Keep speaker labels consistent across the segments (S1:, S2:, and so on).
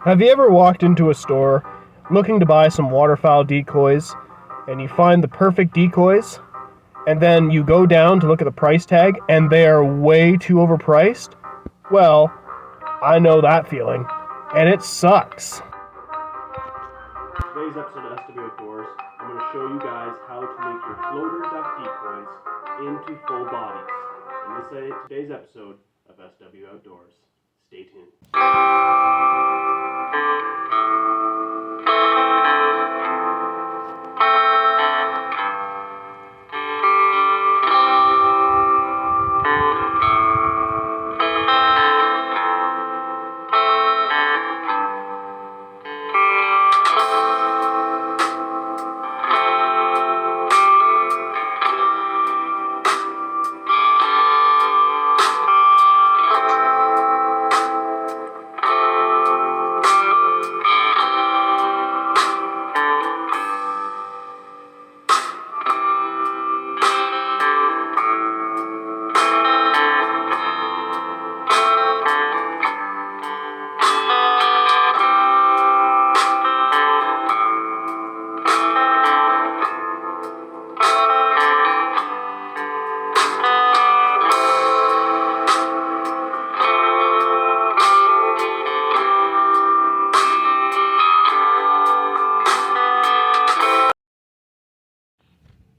S1: Have you ever walked into a store looking to buy some waterfowl decoys and you find the perfect decoys and then you go down to look at the price tag and they are way too overpriced? Well, I know that feeling, and it sucks. Today's episode of SW Outdoors, I'm going to show you guys how to make your floater duck decoys into full bodies. In today's episode of SW Outdoors. Stay tuned.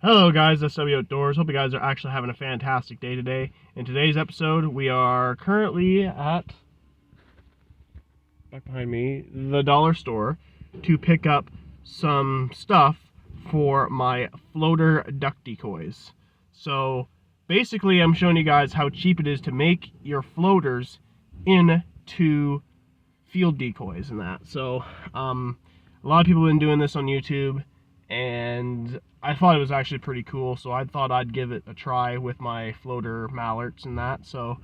S1: Hello guys, SW Outdoors. Hope you guys are actually having a fantastic day today. In today's episode, we are currently at, back behind me, the dollar store to pick up some stuff for my floater duck decoys. So basically I'm showing you guys how cheap it is to make your floaters into field decoys and that. So a lot of people have been doing this on YouTube, and I thought it was actually pretty cool, so I thought I'd give it a try with my floater mallards and that. So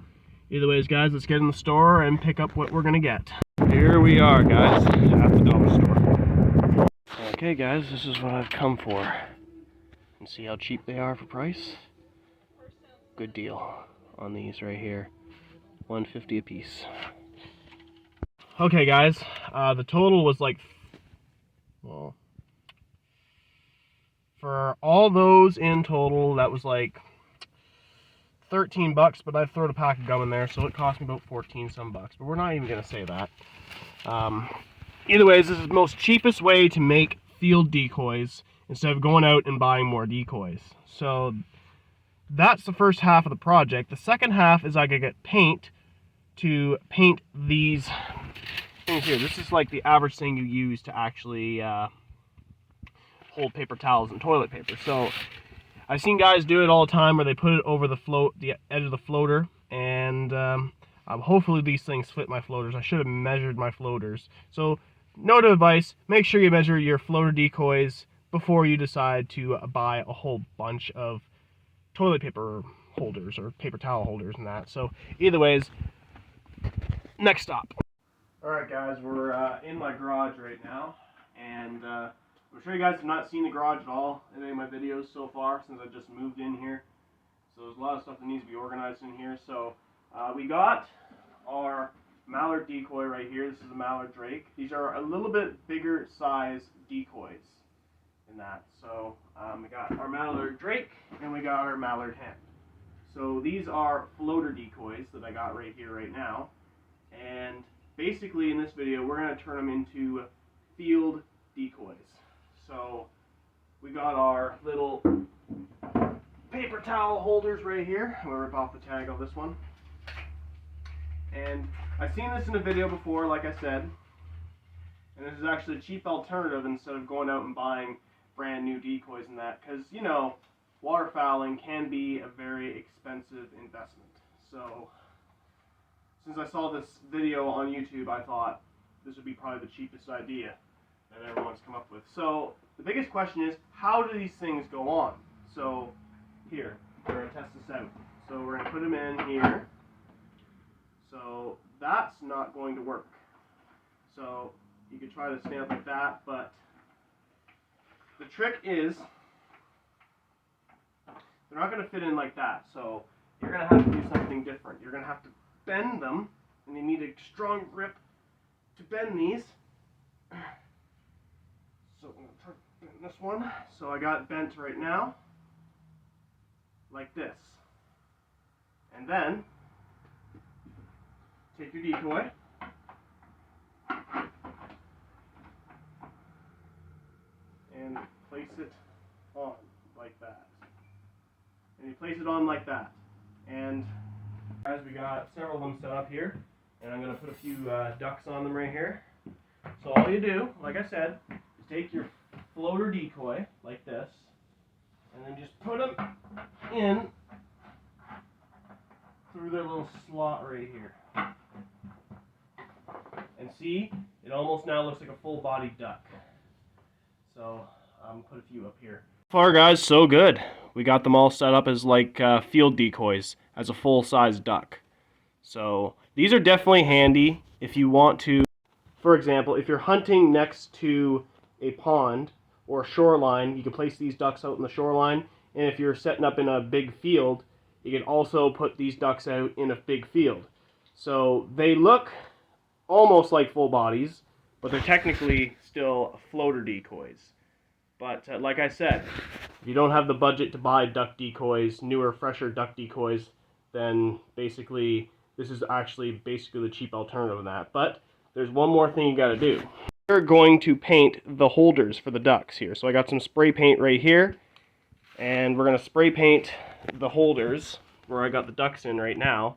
S1: either ways, guys, let's get in the store and pick up what we're gonna get. Here we are, guys, at the dollar store. Okay guys, this is what I've come for. And see how cheap they are for price? Good deal on these right here. $1.50 a piece. Okay guys, the total was like, well, for all those in total, that was like 13 bucks, but I threw a pack of gum in there, so it cost me about 14 some bucks, but we're not even gonna say that. Either ways, this is the most cheapest way to make field decoys instead of going out and buying more decoys. So that's the first half of the project. The second half is I could get paint to paint these things here. This is like the average thing you use to actually hold paper towels and toilet paper. So I've seen guys do it all the time where they put it over the edge of the floater, and hopefully these things fit my floaters. I should have measured my floaters. So note of advice, make sure you measure your floater decoys before you decide to buy a whole bunch of toilet paper holders or paper towel holders and that. So either ways, next stop. Alright guys, we're in my garage right now, and I'm sure you guys have not seen the garage at all in any of my videos so far since I just moved in here. So there's a lot of stuff that needs to be organized in here. So we got our mallard decoy right here. This is a mallard drake. These are a little bit bigger size decoys in that. So we got our mallard drake and we got our mallard hen. So these are floater decoys that I got right here right now. And basically in this video we're going to turn them into field decoys. So we got our little paper towel holders right here. I'm going to rip off the tag on this one. And I've seen this in a video before, like I said. And this is actually a cheap alternative instead of going out and buying brand new decoys and that. Because, you know, waterfowling can be a very expensive investment. So since I saw this video on YouTube, I thought this would be probably the cheapest idea that everyone's come up with. So the biggest question is, how do these things go on? So here, we're going to test this out. So we're going to put them in here. So that's not going to work. So you could try to stand up like that, but the trick is they're not going to fit in like that. So you're going to have to do something different. You're going to have to bend them, and you need a strong grip to bend these. So I'm going to bend this one. So I got it bent right now, like this. And then, take your decoy, and place it on like that. And you place it on like that. And guys, we got several of them set up here, and I'm going to put a few ducks on them right here. So all you do, like I said, is take your floater decoy like this, and then just put them in through their little slot right here. And see, it almost now looks like a full-bodied duck. So I'm put a few up here. So far, guys, so good. We got them all set up as like field decoys, as a full-size duck. So these are definitely handy if you want to. For example, if you're hunting next to a pond or a shoreline, you can place these ducks out in the shoreline. And if you're setting up in a big field, you can also put these ducks out in a big field. So they look almost like full bodies, but they're technically still floater decoys. But like I said, if you don't have the budget to buy duck decoys, newer, fresher duck decoys, then basically this is actually basically the cheap alternative of that. But there's one more thing you got to do. We're going to paint the holders for the ducks here. So I got some spray paint right here, and we're going to spray paint the holders where I got the ducks in right now,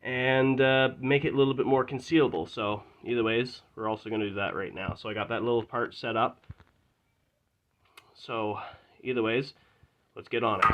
S1: and make it a little bit more concealable. So either ways, we're also going to do that right now. So I got that little part set up. So either ways, let's get on it.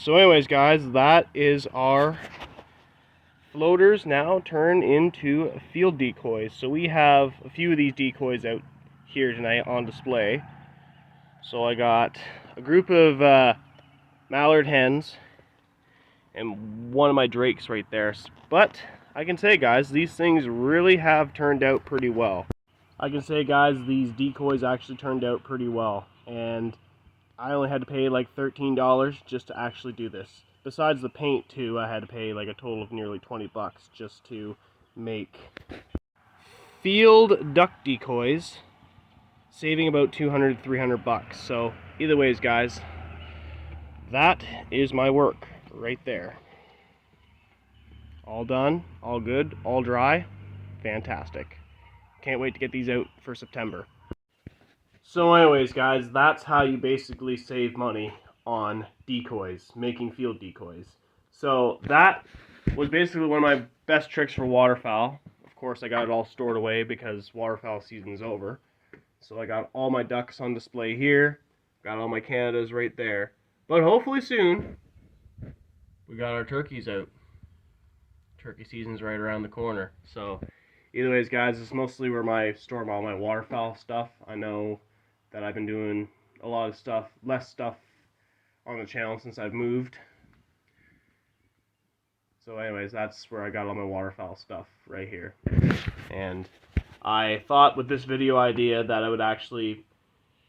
S1: So anyways, guys, that is our floaters now turned into field decoys. So we have a few of these decoys out here tonight on display. So I got a group of mallard hens and one of my drakes right there. But I can say, guys, these things really have turned out pretty well. I can say, guys, these decoys actually turned out pretty well. And I only had to pay like $13 just to actually do this. Besides the paint too, I had to pay like a total of nearly 20 bucks just to make field duck decoys, saving about 200 to 300 bucks. So either ways, guys, that is my work right there. All done, all good, all dry, fantastic. Can't wait to get these out for September. So anyways, guys, that's how you basically save money on decoys, making field decoys. So that was basically one of my best tricks for waterfowl. Of course, I got it all stored away because waterfowl season is over. So I got all my ducks on display here, got all my Canadas right there. But hopefully soon, we got our turkeys out. Turkey season's right around the corner. So either ways, guys, this is mostly where I store all my waterfowl stuff. I know that I've been doing a lot of stuff, less stuff on the channel since I've moved. So anyways, that's where I got all my waterfowl stuff right here. And I thought with this video idea that I would actually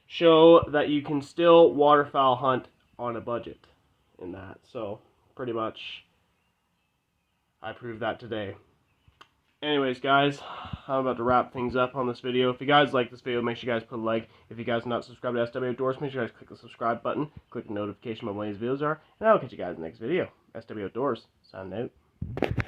S1: show that you can still waterfowl hunt on a budget in that. So pretty much I proved that today. Anyways, guys, I'm about to wrap things up on this video. If you guys like this video, make sure you guys put a like. If you guys are not subscribed to SW Outdoors, make sure you guys click the subscribe button, click the notification on when these videos are, and I'll catch you guys in the next video. SW Outdoors, signing out.